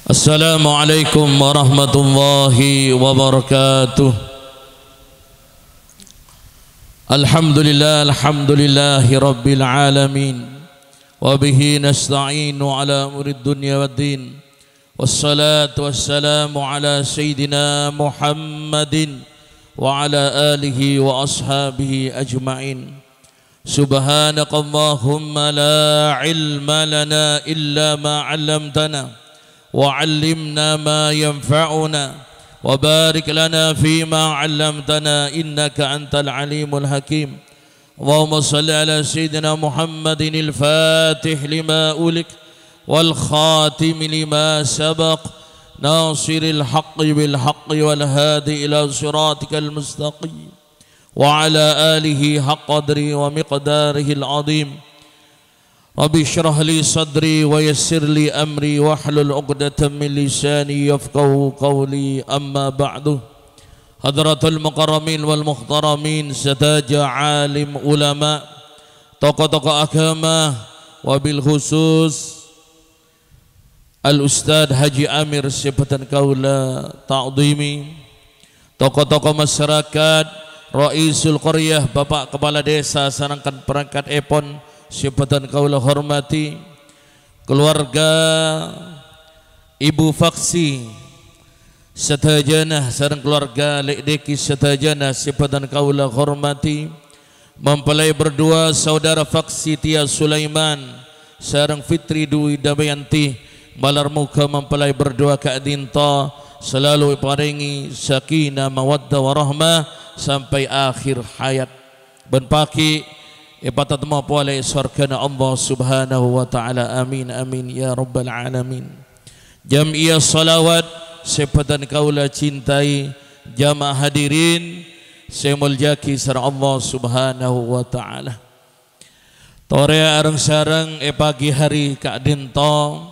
Assalamualaikum warahmatullahi wabarakatuh. Alhamdulillahi rabbil alamin. Wabihi nasta'inu ala umuri dunya waddin. Wassalatu wassalamu ala sayyidina Muhammadin wa ala alihi wa ashabihi ajma'in. Subhanakallahumma la ilma lana illa ma 'allamtana وعلمنا ما ينفعنا وبارك لنا فيما علمتنا إنك أنت العليم الحكيم. اللهم صل على سيدنا محمد الفاتح لما أولك والخاتم لما سبق ناصر الحق بالحق والهادي إلى صراطك المستقيم وعلى آله حق قدره ومقداره العظيم. Rabbi syrah li sadri wa yassir li amri wahlul 'uqdatam min lisani yafqahu qawli. Amma ba'du. Hadratul mukarramin wal muhtaramin, sadaja alim ulama, tokoh-tokoh agama, wabil khusus Al-Ustadz Haji Amir Sibatan Kaula Ta'dhimi, tokoh-tokoh masyarakat, Raisul Qaryah, Bapak Kepala Desa Sanangkan Perangkat Epon Sibatan Kaula hormati, keluarga Ibu Faksi Setajana sareng keluarga Lek Deki Setajana Sibatan Kaula hormati, mempelai berdua saudara Faksi Tia Sulaiman sareng Fitri Dwi Damayanti balar muka mempelai berdua Kak Dinta selalu paringi sakinah mawaddah warahmah sampai akhir hayat. Ben paki ibadat maupun oleh surgana Allah subhanahu wa ta'ala. Amin amin ya rabbal alamin. Jam'iyah salawat Sibatan Kaula cintai, jamaah hadirin saya muljaki sareng Allah subhanahu wa ta'ala. Tore areng sareng pagi hari Kak Dinto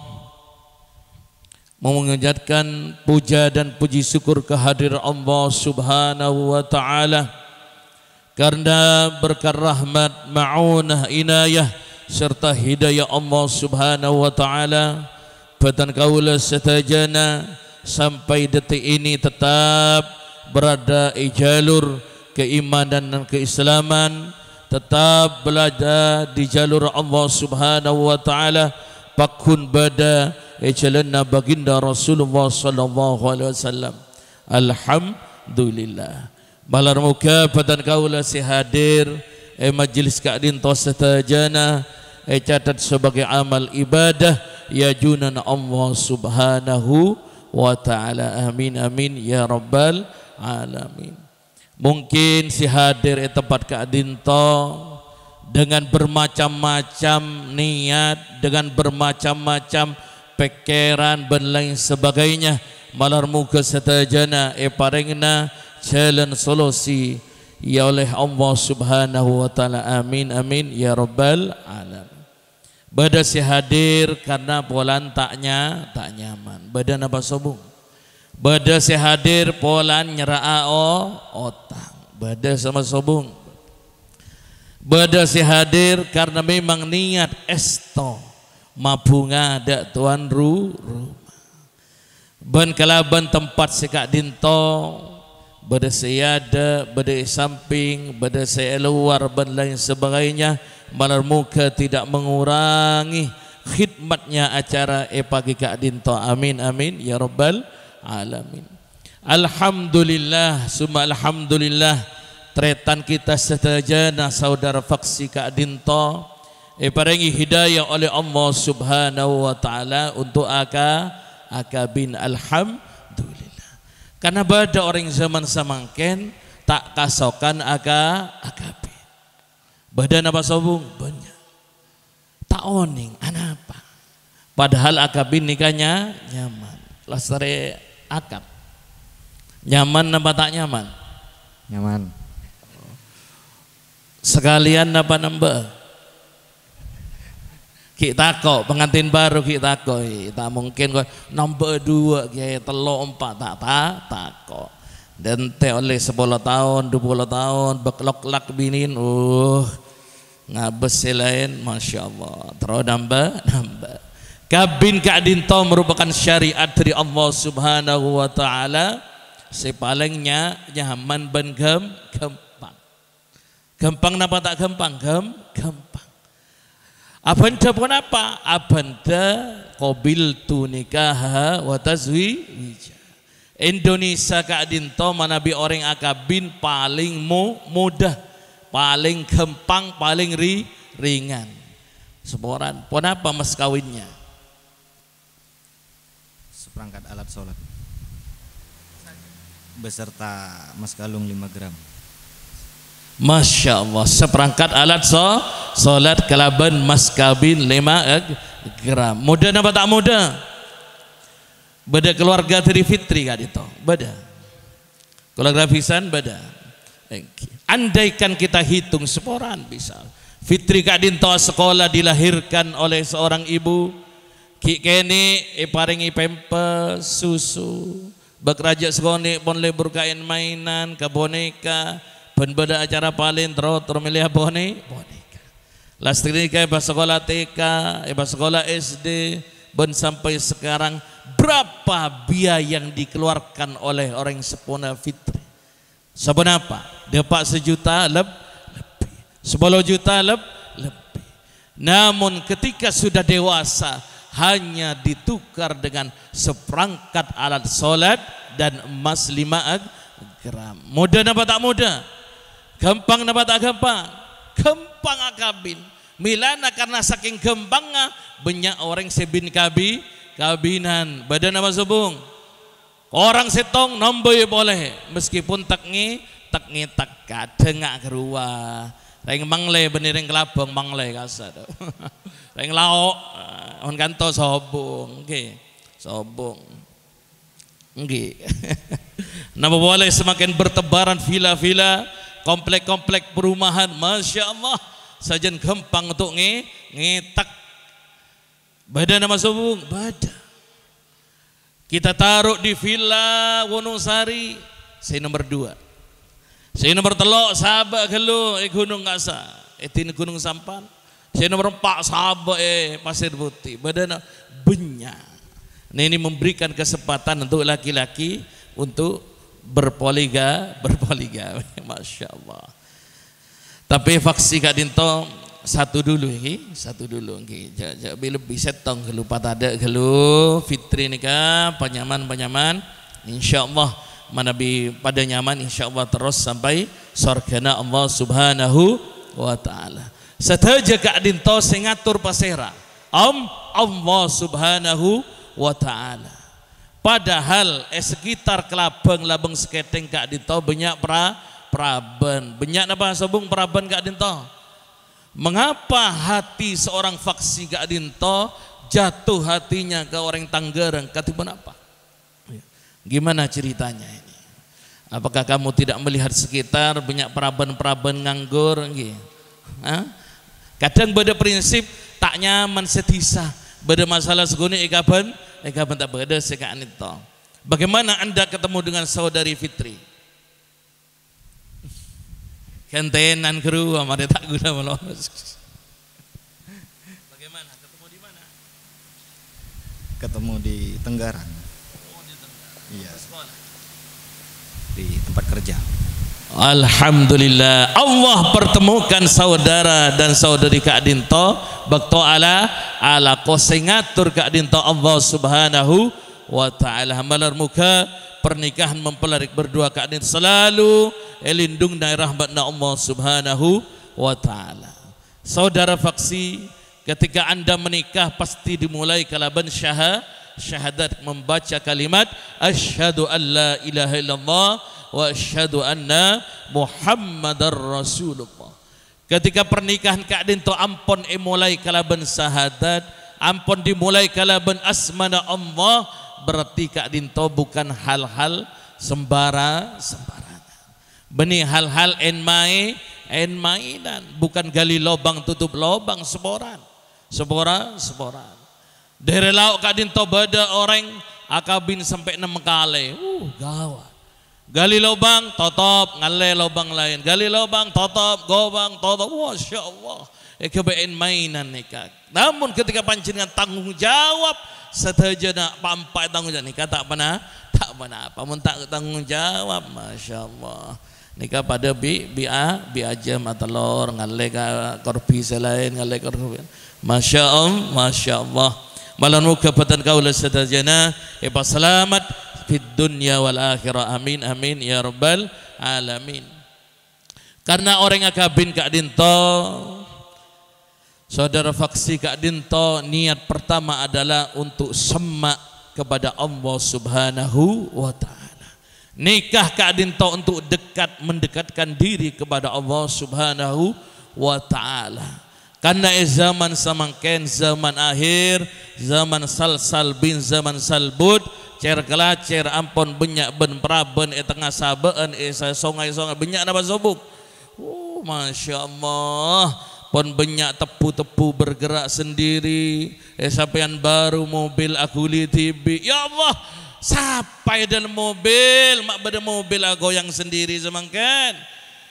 mengucapkan puja dan puji syukur kehadiran Allah subhanahu wa ta'ala karena berkah rahmat, ma'unah, inayah serta hidayah Allah subhanahu wa ta'ala, Batan Kaula Setajana sampai detik ini tetap berada di jalur keimanan dan keislaman, tetap berada di jalur Allah subhanahu wa ta'ala, pakun bada jalanna baginda Rasulullah sallallahu alaihi wasallam. Alhamdulillah. Balar muka Batan Kaula si hadir majlis Kak Dinto Setajana catat sebagai amal ibadah ya junan Allah subhanahu wa ta'ala. Amin amin ya rabbal alamin. Mungkin si hadir tempat Kak Dinto dengan bermacam-macam niat, dengan bermacam-macam pikiran dan lain sebagainya, balar muka Setajana parengna jalan solusi ya oleh Allah subhanahu wa ta'ala. Amin amin ya rabbal alamin. Bada si hadir karena polan tak nyaman, badan apa sobung. Bada si hadir polan nyeraa otak, bada sama sobung. Bada si hadir karena memang niat esto mabunga ada tuan rumah. Ban kalaban tempat si Kak Dinto bada sayada, bada samping, bada saya luar dan lain sebagainya, balar muka tidak mengurangi khidmatnya acara pagi Kak Dinto. Amin amin ya rabbal alamin. Alhamdulillah summa alhamdulillah, tretan kita Setajana saudara Faksi Kak Dinto paringi hidayah oleh Allah subhanahu wa ta'ala untuk akabin. Alhamdulillah. Karena bada orang zaman samangken tak kasokan akabin. Badan apa sobung banyak. Tak oning anapa. Padahal akabin nikahnya nyaman. Lastare akab. Nyaman apa tak nyaman? Nyaman. Sekalian apa nambah? Kita kok pengantin baru kita kok, tak mungkin kok nambah 2 kayak 3 4 tak kok. Dan te oleh 10 tahun 20 tahun beklok-lak binin ngabes lain, masya Allah terus nambah. Kabin kadinto merupakan syariat dari Allah Subhanahu wa taala. Sepalingnya nyaman ben gampang. Gampang napa tak gampang? Gampang. Abanda pun apa? Abanda qabiltu nikaha wa tazwija. Indonesia kadinto manabi orang akabin paling mudah, paling gampang, paling ringan. Seporan. Pun apa mas kawinnya? Seperangkat alat sholat beserta mas kalung 5 gram. Masya Allah, seperangkat alat sholat kalaban mas kawin 5 gram. Mudah apa tak mudah? Beda keluarga dari fitri kan itu. Beda keluarga pisan beda. Andaikan kita hitung seporan bisa fitri kadinto sekolah dilahirkan oleh seorang ibu. Ki kene paringi pempes susu bekerja sekone pon lebur kain mainan ke boneka pun beda acara paling terus milih boneka lastri ke sekolah TK sekolah SD ben sampai sekarang berapa biaya yang dikeluarkan oleh orang yang sepona fitri sebenapa dapat 1 juta lebih 10 juta lebih namun ketika sudah dewasa hanya ditukar dengan seperangkat alat sholat dan emas 5 gram. Mudah apa tak mudah? Gampang apa tak gampang? Gampang akabin. Milana karena saking gampangnya banyak orang sebin kabinan. Badan apa subung? Orang setong nomboi boleh meskipun tak kadang keruah. Reng mangle benereng kelabang mangle kasar. Reng lauk on kanto sobong, nggih. Sobong. Nggih. Napa boleh semakin bertebaran villa-villa, komplek-komplek perumahan, Masya Allah, sajen gampang untuk ngetak. Badan nama sobong, badan. Kita taruh di villa Wonosari, saya nomor 2. Saya nomor 3 sahabat gelo Gunung Kasa, etin Gunung Sampan. Saya nomor 4 sahabat Pasir Putih. Badan banyak. Nah, ini memberikan kesempatan untuk laki-laki untuk berpoligami. Masya Allah. Tapi faksi Kak Dinto satu dulu lebih setong gelu patada gelu fitri nikah panyaman insyaallah manabi pada nyaman insyaallah terus sampai surgana Allah Subhanahu wa taala. Sataja Kak Dinto sing ngatur pasera Allah Subhanahu wa taala. Padahal sekitar kelabang labang seketeng Kak Dinto banyak praben. Banyak apa sabung praben Kak Dinto? Mengapa hati seorang faksi Kak Dinto jatuh hatinya ke orang Tanggerang? Ketimbun apa? Gimana ceritanya ini? Apakah kamu tidak melihat sekitar banyak praben-praben nganggur? Kadang beda prinsip tak nyaman setisa. Beda masalah seguni ekaban tak beda sekaan itu. Bagaimana Anda ketemu dengan saudari Fitri? Kentenan kru amare tak guna melos. Bagaimana? Ketemu di mana? Ketemu di Tenggarang. Oh, di Tenggarang. Iya. Sekolah. Di tempat kerja. Alhamdulillah Allah pertemukan saudara dan saudari Kak Dinto bakto ala kosengatur Kak Dinto Allah Subhanahu wa taala malar muka pernikahan mempelarik berdua Kak Dinto selalu lindung dari rahmatna Allah Subhanahu wa taala. Saudara faksi, ketika Anda menikah pasti dimulai kalaban syahadat membaca kalimat asyhadu an la ilaha illallah wa asyhadu anna Muhammadar Rasulullah. Ketika pernikahan Kak Dinto ampun mulai kalaban syahadat, ampun dimulai kalaban asmana Allah, berarti Kak Dinto bukan hal-hal sembarangan. Benih hal-hal mainan, bukan gali lobang tutup lobang seboran. Dari lauk Kak Dinto bada orang akabin sampai 6 kali. Gawat. Gali lubang, tutup, ngale lubang lain. Gali lubang, tutup, gobang, tutup. Masya Allah. kebain mainan nikah. Namun ketika panjenengan tanggung jawab setajana pampai tanggung jawab nikah tak pernah apa mun tak tanggung jawab, masya Allah. Nikah pada bi aja matalor ngalek korpi selain ngalek korpi. Masya Allah. Malan muka patan kaula setajana selamat fid dunya wal akhirah. Amin amin ya rabbal alamin. Karena orang yang kabin Kak Dinto, saudara faksi Kak Dinto, niat pertama adalah untuk semak kepada Allah Subhanahu wa ta'ala. Nikah Kak Dinto untuk mendekatkan diri kepada Allah Subhanahu wa ta'ala. Karena zaman samangken, zaman akhir, zaman salsal bin zaman salbud, cer kelacer ampon benyak ben praben tengah sabeen songai-songai benyak napa sobuk. Oh, masya Allah. Pon banyak tepu-tepu bergerak sendiri. Sampean baru mobil aku li TV. Ya Allah, sampai dalam mobil, mak pada mobil aku goyang sendiri semangkan.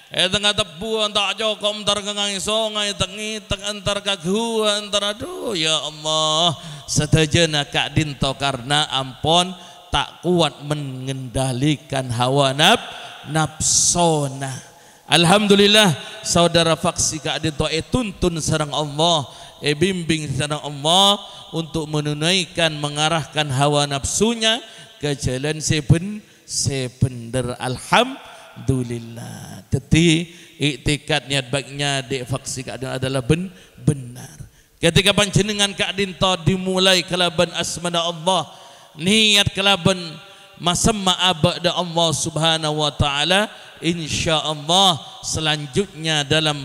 Tengah tepu antar joko antar kengang songai tengitek antar kagua antar aduh ya Allah. Setajana Kak Dinto karena ampon tak kuat mengendalikan hawa nafsona. Alhamdulillah saudara faksi Kak Dinto tuntun sareng Allah, bimbing sareng Allah untuk menunaikan mengarahkan hawa nafsunya ke jalan sebenar. Alhamdulillah. Jadi iktikad niat baiknya di faksi Kak Dinto adalah benar. Ketika panjenengan Kak Dinto dimulai kelaban asmana Allah, niat kelaban masamma abada Allah Subhanahu wa taala, insyaallah selanjutnya dalam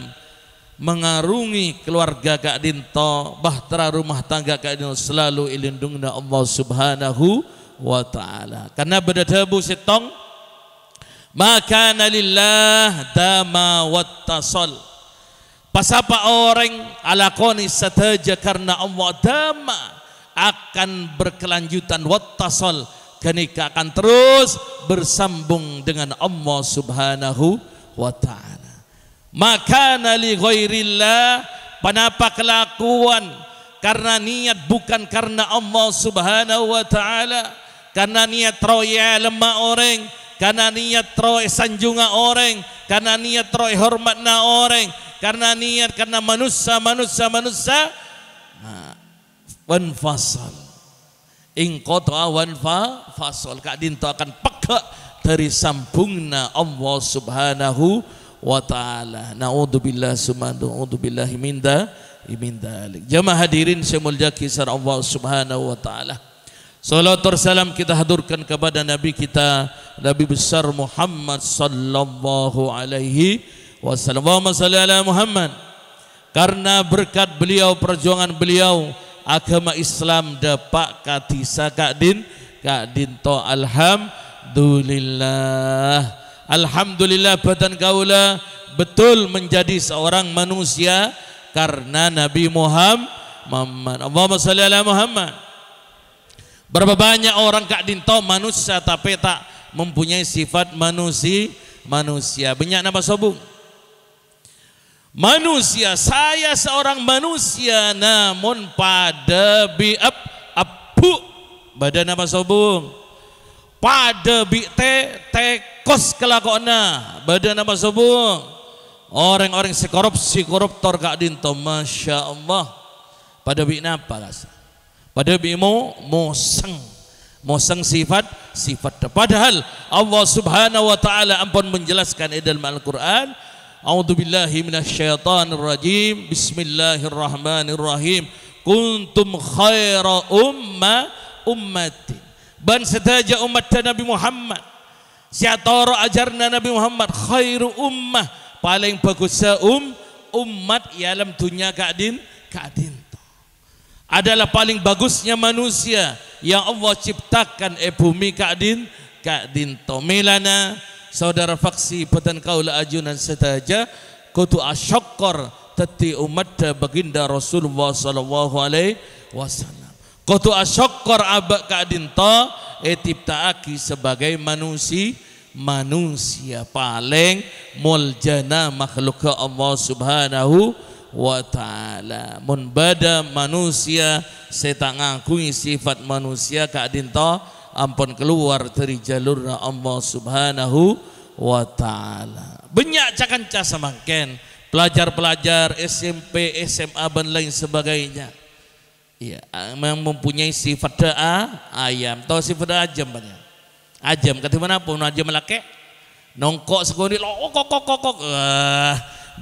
mengarungi keluarga Kak Dinto, bahtera rumah tangga Kak Dinto selalu dilindungi Allah Subhanahu wa taala. Karena berdebu setong maka lillah dama wattasal. Pasapa orang alakoni sataja karena Allah dama akan berkelanjutan wattasal, kenika akan terus bersambung dengan Allah Subhanahu wa ta'ala. Maka li ghairillah, kenapa kelakuan karena niat bukan karena Allah Subhanahu wa ta'ala, karena niat roya lemah orang, karena niat roy sanjunga orang, karena niat roy hormatna orang, karena niat karena manusia wan fasal ingqata wan fasal. Kak Dinto akan peka dari sambungna Allah Subhanahu wa ta'ala. Na'udzubillah na'udzubillahi min dzalik. Jamaah hadirin saya muliakan kisah Allah Subhanahu wa ta'ala. Salawat salam kita haturkan kepada Nabi kita, Nabi besar Muhammad sallallahu alaihi wasallam. Allahumma shalli ala Muhammad. Karena berkat beliau, perjuangan beliau, agama Islam dapat katisa Kak Dinto. Alhamdulillah badan kaula betul menjadi seorang manusia karena Nabi Muhammad. Allahumma shalli ala Muhammad. Berapa banyak orang Kak Dinto manusia tapi tak mempunyai sifat manusia. Banyak nama sobung. Manusia, saya seorang manusia namun pada apu badan apa sobung, pada tekos kelakona badan apa sobung. Orang-orang koruptor Kak Dinto, masya Allah. Pada napa kas? Pada moseng sifat. Padahal Allah Subhanahu wa taala ampun menjelaskan dalam Al-Qur'an, a'udzubillahi minasyaitonir rajim, bismillahirrahmanirrahim, kuntum khaira ummati. Ban setaja umat Nabi Muhammad, siatoro ajarna Nabi Muhammad khairu ummah, paling bagus umat ialam dunia Kak Dinto adalah paling bagusnya manusia yang Allah ciptakan bumi Kak Dinto. Melana saudara faksi petan kaula ajunan setaja kutu asyakor teti umat baginda Rasulullah sallallahu alaihi wasallam. Kutu asyakor abak Kak Dinto tiptaaki sebagai manusia paling muljana makhluk Allah Subhanahu wa ta'ala. Mun bada manusia saya tak ngakui sifat manusia kak dinto ampun keluar dari jalur Allah Subhanahu wa ta'ala. Banyak cakanca samangken pelajar-pelajar SMP, SMA dan lain sebagainya. Ya, memang mempunyai sifat ayam, tahu sifat ajam banyak. Ajam kata mana pun ajam laki nongkok sekali kok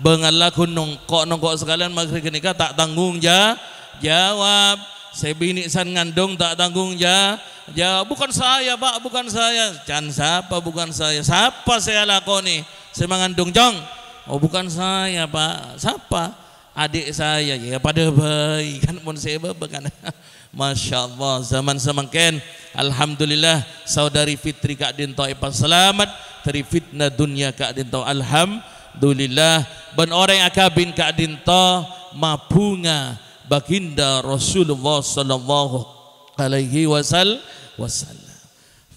bengalah nongkok sekalian maghrib nikah tak tanggung jawab. Saya bini san ngandung tak tanggung jawab. Bukan saya pak, bukan saya. Can siapa bukan saya? Siapa saya lakoni? Saya mengandung jong. Oh bukan saya pak, siapa? Adik saya ya pada bayi kan pun saya kan. Masya Allah zaman semangken alhamdulillah saudari Fitri Kak Dinto ipa selamat dari fitnah dunia Kak Dinto alhamdulillah. Ben orang akabin Kak Dinto mabunga baginda Rasulullah sallallahu alaihi wasallam.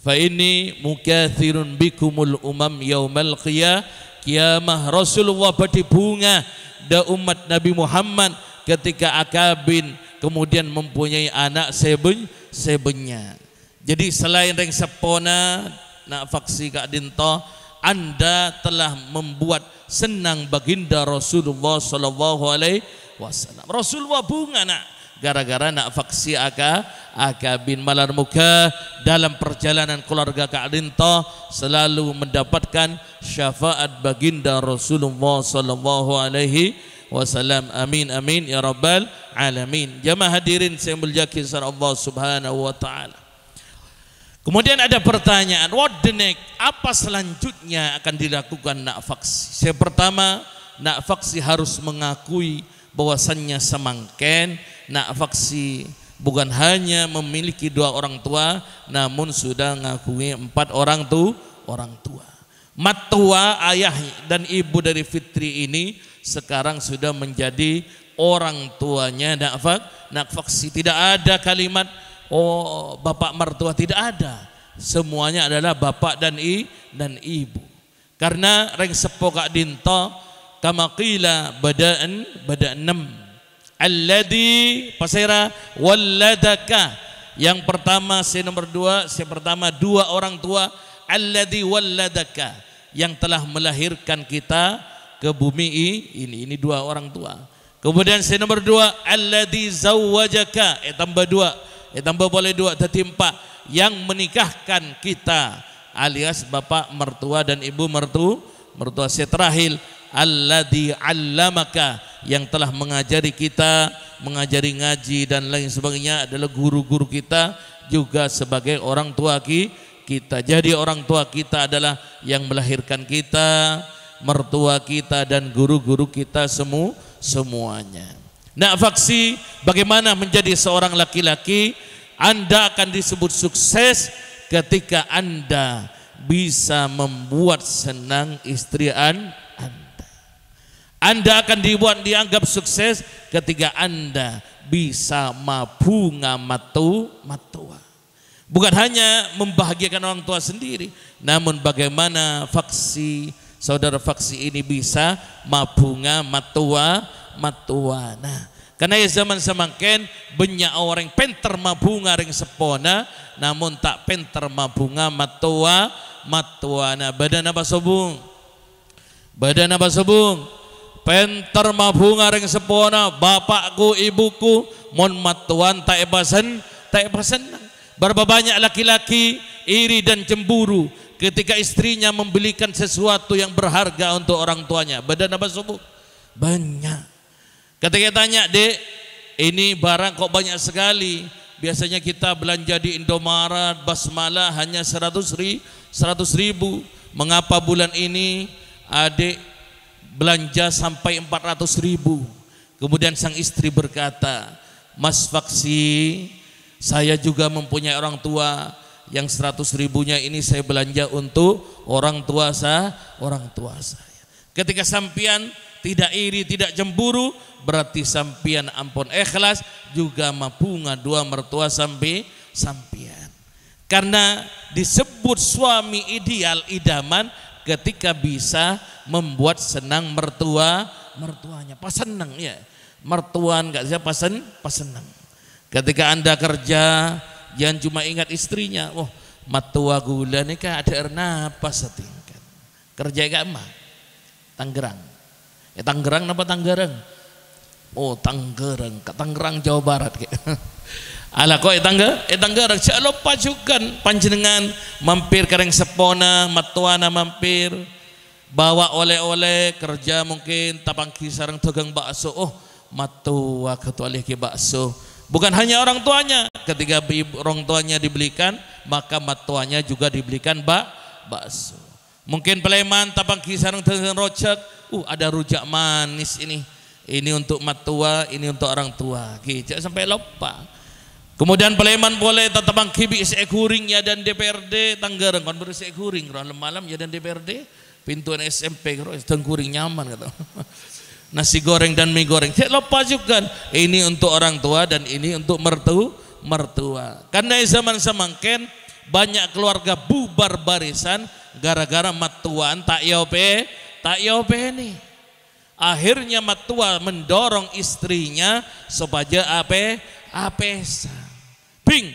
Fa ini mukathirun bikumul umam yaumal qiyamah. Rasulullah badi bunga da umat Nabi Muhammad ketika akabin kemudian mempunyai anak sebenya. Jadi selain ring sepona nak faksi Kak Dinto, Anda telah membuat senang baginda Rasulullah sallallahu alaihi wasallam. Rasulullah bunga nak gara-gara nak faksi akabin malar muka dalam perjalanan keluarga Kak Dinto selalu mendapatkan syafaat baginda Rasulullah sallallahu alaihi wasallam. Amin amin ya rabbal alamin. Jamaah hadirin saya muliakan Allah Subhanahu wa taala. Kemudian ada pertanyaan, what the next? Apa selanjutnya akan dilakukan nak faksi? Yang pertama, nak faksi harus mengakui bahwasannya semangken nak faksi bukan hanya memiliki 2 orang tua, namun sudah mengakui 4 orang tua. Matua ayah dan ibu dari Fitri ini sekarang sudah menjadi orang tuanya nak faksi. Tidak ada kalimat oh bapak mertua, tidak ada. Semuanya adalah bapak dan ibu. Karena reng sepo Kak Dinto kama qila bada'an alladhi pasira walladaka. Yang pertama nomor 2, pertama 2 orang tua alladhi walladaka yang telah melahirkan kita ke bumi ini 2 orang tua. Kemudian nomor 2 alladhi zawwajaka tambah 2 tambah boleh 2 tertimpa yang menikahkan kita alias bapak mertua dan ibu mertua. Terakhir alladzi allamaka yang telah mengajari kita, mengajari ngaji dan lain sebagainya adalah guru-guru kita juga sebagai orang tua kita. Jadi orang tua kita adalah yang melahirkan kita, mertua kita dan guru-guru kita semuanya. Nak faksi bagaimana menjadi seorang laki-laki? Anda akan disebut sukses ketika Anda bisa membuat senang istri Anda. Anda akan dianggap sukses ketika Anda bisa mabunga matua. Bukan hanya membahagiakan orang tua sendiri, namun bagaimana faksi saudara faksi ini bisa mabunga matua. Nah, karena ya zaman semangken banyak orang penter mabunga ring sepona, namun tak penter mabunga matua. Nah, badan apa sobung? Penter mabunga ring sepona, bapakku ibuku mon matuan tak ebasan. Berapa banyak laki-laki iri dan cemburu ketika istrinya membelikan sesuatu yang berharga untuk orang tuanya. Badan apa sobung? Banyak. Ketika tanya, dek, ini barang kok banyak sekali. Biasanya kita belanja di Indomaret, Basmala hanya 100 ribu. Mengapa bulan ini adik belanja sampai 400 ribu? Kemudian sang istri berkata, Mas faksi, saya juga mempunyai orang tua. Yang 100 ribunya ini saya belanja untuk orang tua saya. Ketika sampian tidak iri, tidak cemburu, berarti sampian ampun ikhlas juga mabunga 2 mertua sampian. Karena disebut suami ideal idaman ketika bisa membuat senang mertua mertuanya. Pas seneng ya. Mertuan enggak siapa pas seneng. Ketika Anda kerja, jangan cuma ingat istrinya. Oh, matua gula nih kan ada napas setingkat. Kerja enggak mah. Tangerang. Tangerang apa Tangerang? Oh, Tangerang, ke Tangerang Jawa Barat kayak. Ala kok Tangerang saya lupa juga panjenengan mampir kareng sepona matuana mampir bawa oleh-oleh kerja mungkin tapangki sareng dagang bakso. Oh, matua ketua ke bakso. Bukan hanya orang tuanya, ketika orang tuanya dibelikan, maka matuanya juga dibelikan bakso. Mungkin Peleman tapangki sareng dagang rojak. Ada rujak manis ini. Ini untuk matua, ini untuk orang tua. Gitu sampai lupa. Kemudian Peleman boleh tatapang kibi sekuring ya dan DPRD Tangerang kan bersih kuring malam ya dan DPRD pintuan SMP tengkuring nyaman kata. Nasi goreng dan mie goreng. Saya lupa juga ini untuk orang tua dan ini untuk mertua. Karena zaman semangken banyak keluarga bubar barisan gara-gara matuan tak yope nih. Akhirnya matua mendorong istrinya supaya apesa. Bing,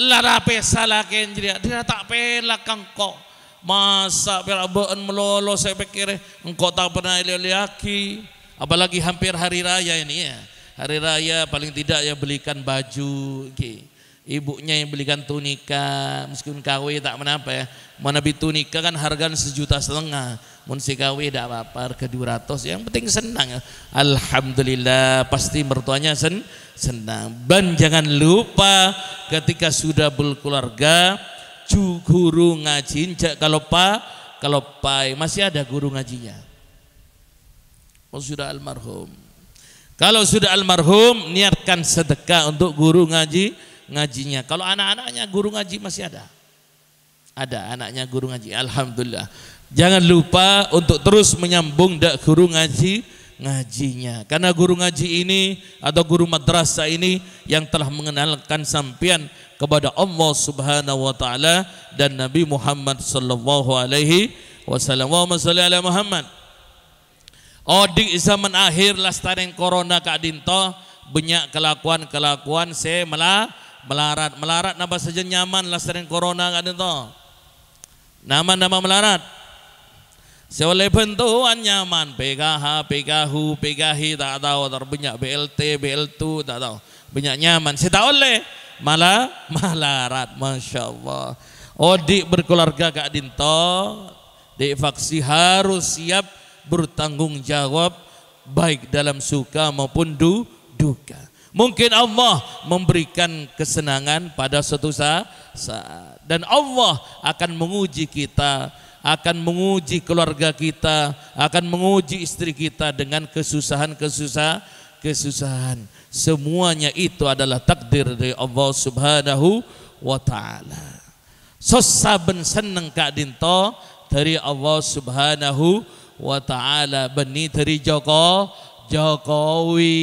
lara apesa lagi jadi dia tak pelak kangko. Masa perabaan melolo saya pikir engkau tak pernah laki. Apalagi hampir hari raya ini ya. Hari raya paling tidak ya belikan baju. Ibunya yang belikan tunika, meskipun KW tak menapa ya. Mana tunika kan harga 1,5 juta. Mun si KW tak apa-apa harga 200. Yang penting senang. Alhamdulillah pasti mertuanya senang. Dan jangan lupa ketika sudah berkeluarga guru ngaji. Kalau pai masih ada guru ngajinya. Oh, sudah almarhum. Kalau sudah almarhum niatkan sedekah untuk guru ngajinya. Kalau anak-anaknya guru ngaji masih ada. Ada anaknya guru ngaji. Alhamdulillah. Jangan lupa untuk terus menyambung guru ngajinya. Karena guru ngaji ini atau guru madrasah ini yang telah mengenalkan sampean kepada Allah Subhanahu wa taala dan Nabi Muhammad sallallahu alaihi wasallam. Allahumma shalli ala Muhammad. Di zaman akhir lastaren corona Kak Dinto banyak kelakuan saya melarat napa saja nyaman lastaren corona Kak Dinto. Nama melarat. Seoleh bentuan nyaman PKH, PKH, PKH tak tahu terbanyak BLT, BL2 tak tahu banyak nyaman. Saya tak oleh malah melarat, masya Allah. Odik berkeluarga Kak Dinto, dek faksi harus siap bertanggung jawab baik dalam suka maupun duka. Mungkin Allah memberikan kesenangan pada suatu saat dan Allah akan menguji kita, akan menguji keluarga kita, akan menguji istri kita dengan kesusahan. Semuanya itu adalah takdir dari Allah Subhanahu wa taala. Saben seneng Kak Dinto dari Allah Subhanahu wa taala, beni dari Jokowi,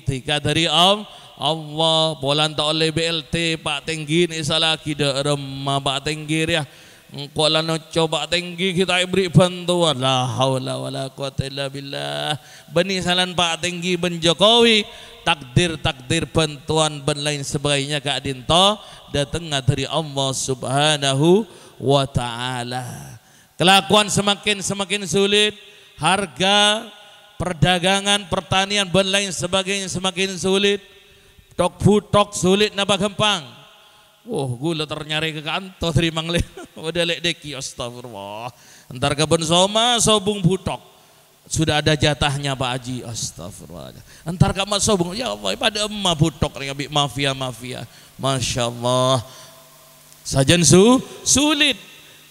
tiga dari Allah. Bolan tak oleh BLT Pak Tenggi ni salah kita remah Pak Tenggi ya. Engkau lah nak coba tinggi kita beri bantuan. La haula wala quwata illa billah. Beni salan Pak Tinggi ben Jokowi, takdir bantuan ben lain sebagainya Kak Dinto datang dari Allah Subhanahu wa taala. Kelakuan semakin sulit, harga perdagangan pertanian ben lain sebagainya semakin sulit. Tok sulit napa gampang. Gula ternyari ke kantor terima ngelih. Udah lek deki astagfirullah. Entar kebun soma sobung butok. Sudah ada jatahnya Pak Haji. Astagfirullah. Entar kamu sobung ya Allah pada emak butok nih mafia. Masya Allah. Sajan sulit.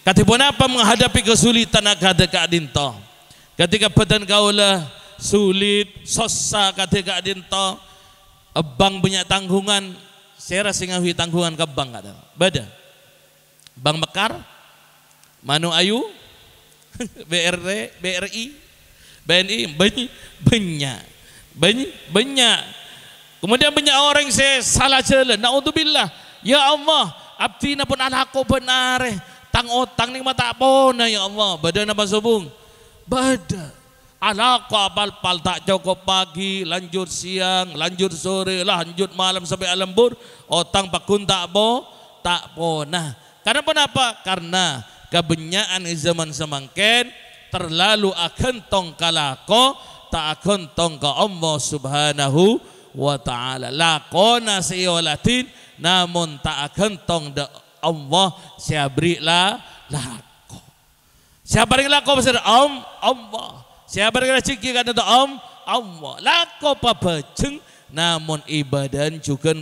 Katipun apa menghadapi kesulitan akad Kak Dinto. Ketika badan kaulah sulit, sosa kata Kak Dinto. Abang banyak tanggungan. Saya rasa ngawi tanggungan ke bank ada. Bada. Bank Mekar, Manu Ayu, BRI, BNI banyak. Kemudian banyak orang saya salah jalan. Naudzubillah. Ya Allah, abdi na pun alako benar. Tang otang ni mata pona ya Allah. Bada napa subung? Bada. Alaqah pal tak cukup pagi, lanjut siang, lanjut sore, lanjut malam sampai lembur. Otang pakun tak po. Nah, kenapa? Karena kebenyaan zaman semangken terlalu akan tong kalako tak akan tong ke Allah Subhanahu wa ta'ala. Lakona seiolatin namun tak akan tong de Allah siabri lako. Siapa yang lako besar Allah. Siapa yang rezeki kan itu Allah. Lako papajeng namun ibadan juga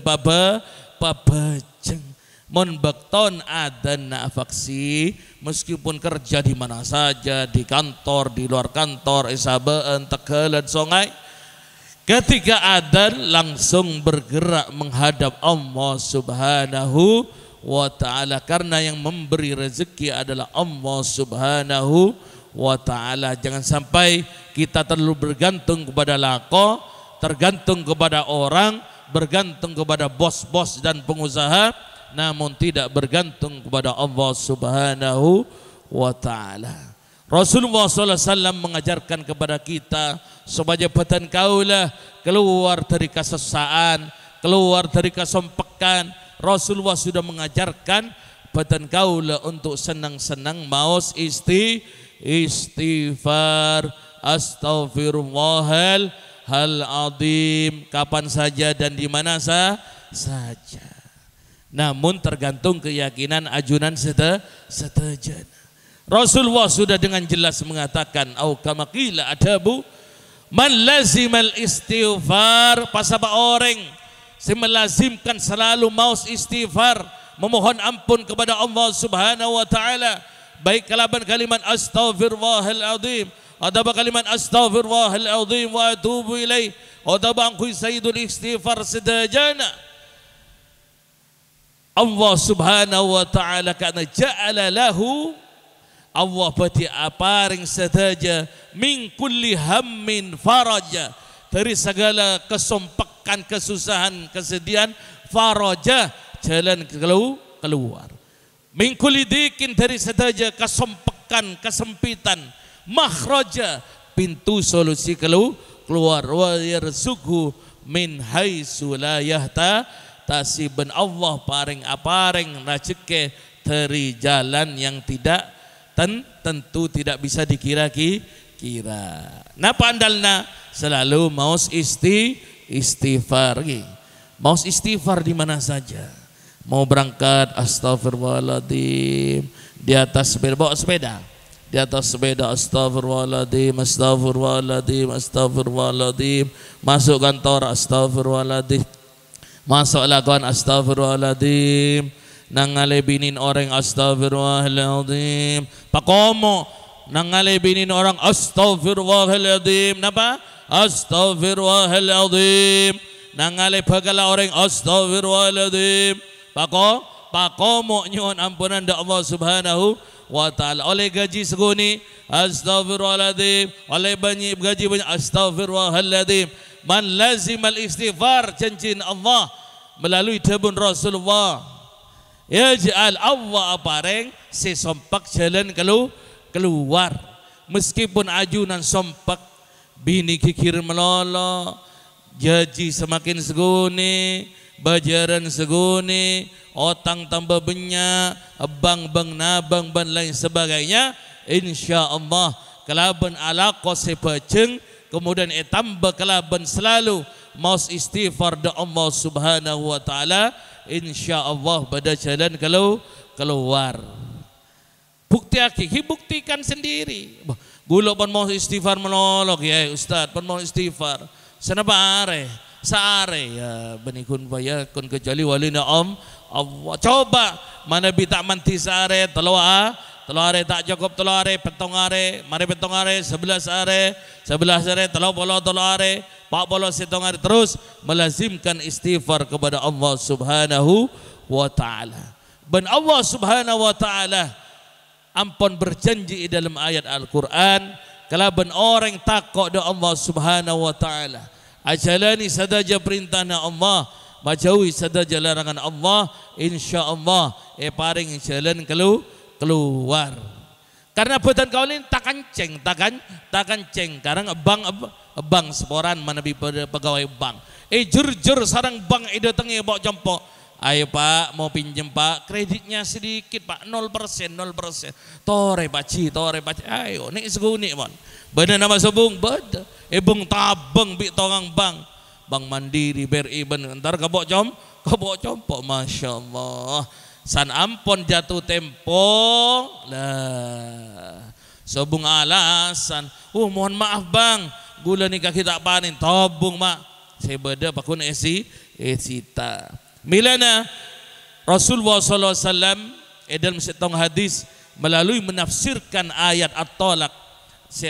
papajeng. Mon bekton adan nafaksi meskipun kerja di mana saja, di kantor, di luar kantor, isabaan, tegalan, songai, ketika adan langsung bergerak menghadap Allah Subhanahu wa ta'ala, karena yang memberi rezeki adalah Allah Subhanahu wa ta'ala. Jangan sampai kita terlalu bergantung kepada lako, tergantung kepada orang, bergantung kepada bos-bos dan pengusaha, namun tidak bergantung kepada Allah Subhanahu wa ta'ala. Rasulullah SAW mengajarkan kepada kita supaya badan kaulah keluar dari kesesaan, keluar dari kesompekan. Rasulullah sudah mengajarkan badan kaulah untuk senang-senang maus istighfar, astaghfirullahal azim, kapan saja dan di mana saja. Namun tergantung keyakinan ajunan setejan. Rasulullah sudah dengan jelas mengatakan, au kama qila adabu man lazimal istighfar, pasapa orang yang melazimkan selalu maus istighfar, memohon ampun kepada Allah Subhanahu wa ta'ala, baik kalaban kalimat astaghfirullahal azim, atau kalimat astaghfirullahal azim wa atubu ilaih, atau angkui sayyidul istighfar sedajana. Allah Subhanahu wa ta'ala karena ja'ala lahu, Allah berarti aparing sedaja min kulli hammin faraja, dari segala kesompakan, kesusahan, kesedihan, faraja, jalan keluar. Min kulli dikin, dari sedaja kesompakan, kesempitan, makhraja, pintu solusi keluar. Wa yarzuqhu min haitsu la yahtasib, Allah paring aparing rezeki dari jalan yang tidak tentu, tidak bisa dikira-kira. Napa andalna selalu maus istighfar. Maus istighfar di mana saja. Mau berangkat astagfirullahaladzim, di atas sepeda, bawa sepeda, di atas sepeda astagfirullahaladzim, astagfirullahaladzim, astagfirullahaladzim, masuk kantor astagfirullahaladzim, masuk lakukan astagfirullahaladzim, nangalebinin orang astagfirullahaladzim, pakomo nangalebinin orang astagfirullahaladzim, napa? Astagfirullahaladzim, nangalebagala orang astagfirullahaladzim, pakomo nyuhun ampunan da Allah Subhanahu wa ta'ala. Oleh gaji seguni astagfirullahaladzim, oleh gaji banyak astagfirullahaladzim. Man lazimal istighfar, janjin Allah melalui tabun Rasulullah, yaj'al Allah apareng si sompak jalan keluar. Meskipun ajunan sompak, bini kikir melolo, jaji semakin seguni, bajaran seguni, otang tambah banyak, bang nabang ban lain sebagainya, insya Allah kelaban alaqah sepaceng, kemudian tambah kelaban selalu maus istighfar da Allah Subhanahu wa ta'ala, insya Allah pada jalan keluar. Buktikan sendiri. Gula pun mau istighfar menolok ya Ustaz, pun mau istighfar. Senapa are? Saare ya benikun bayakun kecuali walina Allah. Coba mana bita manti saare telo are tak cukup, telo are petong are, mari petong are 11 are telo bolo are, pak bolo setong are, terus melazimkan istighfar kepada Allah Subhanahu wa ta'ala. Dan Allah Subhanahu wa ta'ala ampun berjanji dalam ayat Al-Quran, kalaban orang takut do Allah Subhanahu wa ta'ala, ajalani sadaja perintahna Allah, majauhi sadaja larangan Allah, insya Allah paring jalan keluar. Karena badan kau ini takkan ceng, karena bang seporan mana pegawai bank. Jur sarang bank datangnya bawa jempol. Ayo Pak, mau pinjem Pak, kreditnya sedikit Pak, 0%. Tore baci. Ayo, nih seguni mon. Bener nama sebung, beda. Bung tabeng bi tongang bank. Bank Mandiri, BRI, ntar kabok jompo, Masya Allah. San ampon jatuh tempo lah. Sobung alasan, mohon maaf bang, gula nikah kita panin, tobung mak. Saya beda pakun esita. Milana Rasulullah SAW dalam setong hadis melalui menafsirkan ayat At-Talaq.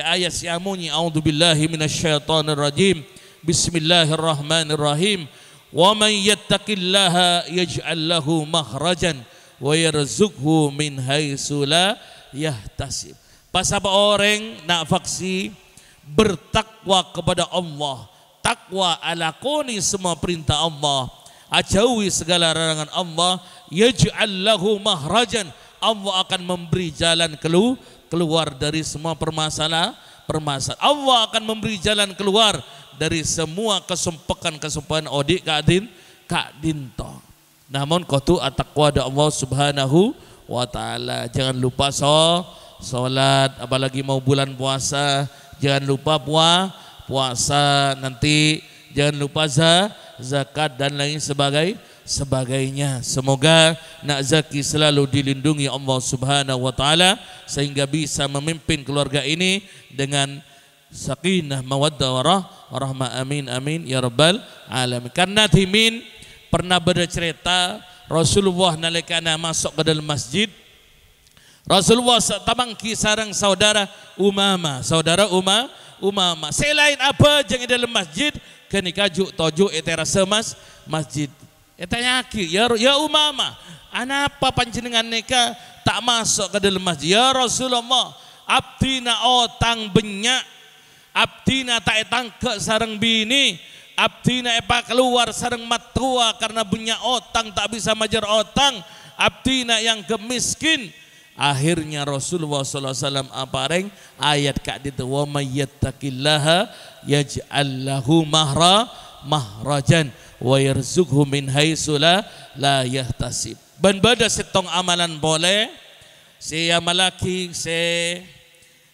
Ayat siamunyi, a'udzubillahi minasyaitonir rajim. Bismillahirrahmanirrahim. Wa man yattaqillaha yaj'al lahu makhrajan wa yarzuqhu min haitsu la yahtasib. Pas apa orang nak faksi bertakwa kepada Allah, takwa alakoni semua perintah Allah, ajauhi segala larangan Allah, yaj'al lahu makhrajan, Allah akan memberi jalan keluar dari semua permasalahan. Allah akan memberi jalan keluar dari semua kesumpekan odik kak dinto. Namun kotu at-taqwa da Allah Subhanahu wa taala. Jangan lupa salat, apalagi mau bulan puasa, jangan lupa puasa nanti, jangan lupa zakat dan lain sebagainya. Semoga nak zaki selalu dilindungi Allah Subhanahu wa taala sehingga bisa memimpin keluarga ini dengan sakinah mawaddah warahmah. Amin ya rabbal alamin. Karena timin pernah bercerita Rasulullah nalikana masuk ke dalam masjid, Rasulullah tamangki sarang saudara Umama, selain apa jangan dalam masjid kenika toju terasa masjid. Tanya ya Umama, anapa panjenengan nika tak masuk ke dalam masjid? Ya Rasulullah, abdina otang benyak, abdina tak tangke sarang bini, abdina epa keluar sarang matua karena benyak otang tak bisa majar otang, abdina yang kemiskin. Akhirnya Rasulullah SAW apareng ayat kak itu, wa may yattaqillaha yaj'al lahu mahrajan wa yarzuqhu min haitsu la yahtasib. Ban bada setong amalan boleh saya malaki saya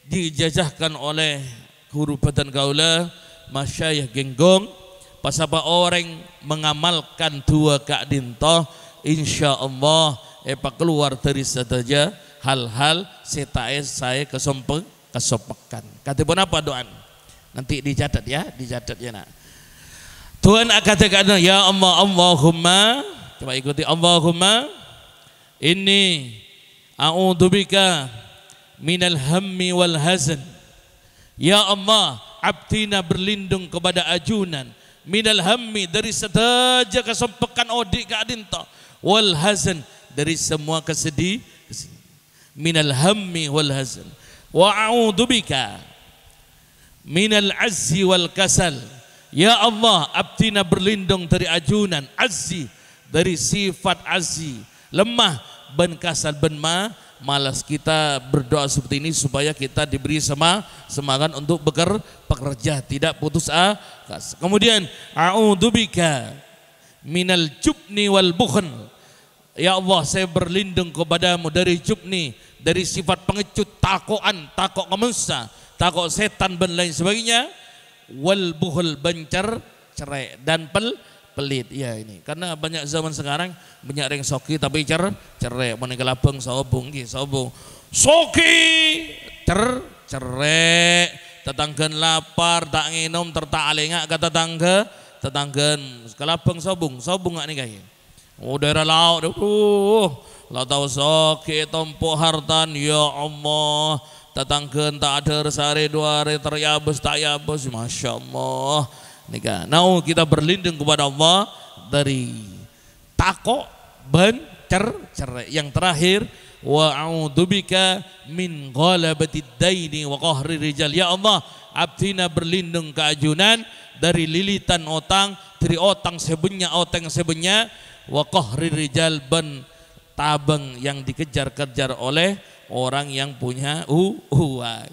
dijajahkan oleh guru badan gaula masyayikh genggong pasapa orang mengamalkan dua kak dinto insyaallah keluar dari saja hal-hal saya kesompekan. Katipun apa doan? Nanti dicatat ya nak. Tuhan akan katakan ya Allah, Allahumma, coba ikuti, Allahumma inni a'udzubika minal hammi wal hazan. Ya Allah, abdina berlindung kepada ajunan, minal hammi dari setaja kesompekan odik ka adinta, wal hazan dari semua kesedih, minal hammi wal hazan, wa a'udzubika minal azzi wal kasal. Ya Allah, abdina berlindung dari ajunan azzi, dari sifat azzi, lemah, ben kasal, ben malas. Kita berdoa seperti ini supaya kita diberi semangat untuk bekerja, tidak putus asa. Kemudian a'udzubika minal jubni wal bukhl. Ya Allah, saya berlindung kepadamu dari jubni, dari sifat pengecut, takok kemensa, takok setan dan lain sebagainya. Wal buhul, bencer, cerai dan pelit. Ya ini karena banyak zaman sekarang banyak yang soki tapi cerai, menikah lapeng sobung soki cerai, tetanggan lapar tak nginum tertak alengak kata tetanggan kelapeng sobung nggak nih kayak daerah laut lau tahu soki tompo hartan. Ya Allah, tetanggan tak ada sehari dua hari teryabus tak yabus, Masya Allah. Nika, now kita berlindung kepada Allah dari takok, cerai. Yang terakhir, wa a'udzubika min ghalabatid daini wa qahri rijal. Ya Allah, abdina berlindung keajunan dari lilitan otang, dari otang sebenyak, wa qahri rijal, ban tabang yang dikejar-kejar oleh orang yang punya uang.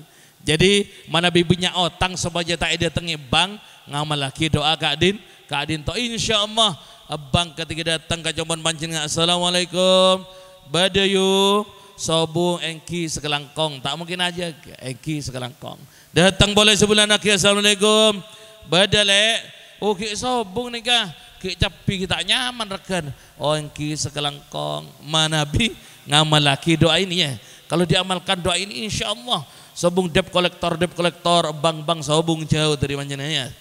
Jadi mana bibinya otang sebaja tak ada tengi bang ngamal lagi doa kadin to insyaallah abang ketika datang ke jaman panjenengan assalamualaikum badayu sobu engki sekelangkong tak mungkin aja engki sekelangkong datang boleh sebulan lagi assalamualaikum badale ki sobung nikah ki capi kita nyaman rekan engki sekelangkong mana bi ngamal lagi doa ini ya kalau diamalkan doa ini insyaallah sobung debt kolektor bang sobung jauh dari manjananya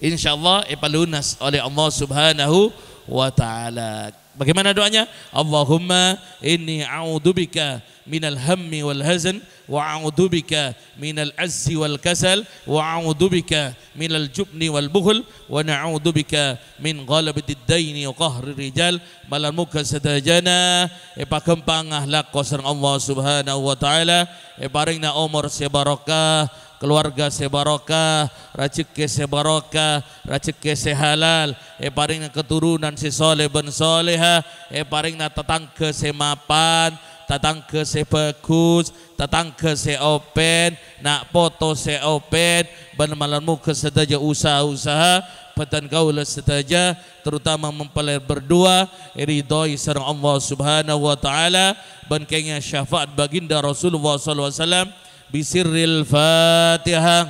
insyaallah lunas oleh Allah Subhanahu wa taala. Bagaimana doanya? Allahumma inni a'udzubika minal hammi wal hazan wa a'udzubika minal azzi wal kasal wa a'udzubika minal jubni wal bukhl wa na'udzubika min ghalabati ad-daini wa qahri rijal malal muka sadajana pakempang akhlak sareng Allah Subhanahu wa taala paringna umur sebarokah keluarga sebarokah, rezeki sebarokah, rezeki sehalal, paringna keturunan si soleh ben soleha, paringna tetangga semapan, tetangga sebagus, tetangga seopen, nak foto seopen, ben malam muka sedaja usaha-usaha, petan kaula sedaja, terutama mempelai berdua, ridhoi sareng Allah Subhanahu wa taala, ben kengnya syafaat baginda Rasulullah sallallahu alaihi wasallam. Bisirril Fatihah.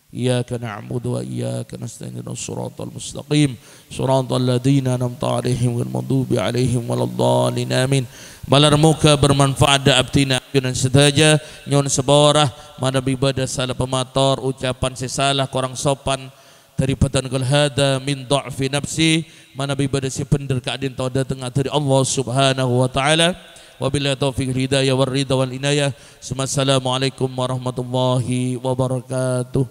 Iyyaka na'budu wa iyyaka nasta'in ihdinas siratal mustaqim siratal ladzina an'amta 'alaihim ghairil maghdubi 'alaihim waladdallin amin. Balar muka bermanfaat da abtina dan sedaja nyon seborah mana ibadah salah pemator ucapan sesalah kurang sopan daripada qul hada min dha'fi nafsi mana ibadah si pender kadin tau datang dari Allah Subhanahu wa taala. Wabillahi taufiq hidayah wal ridha wal inayah. Assalamualaikum warahmatullahi wabarakatuh.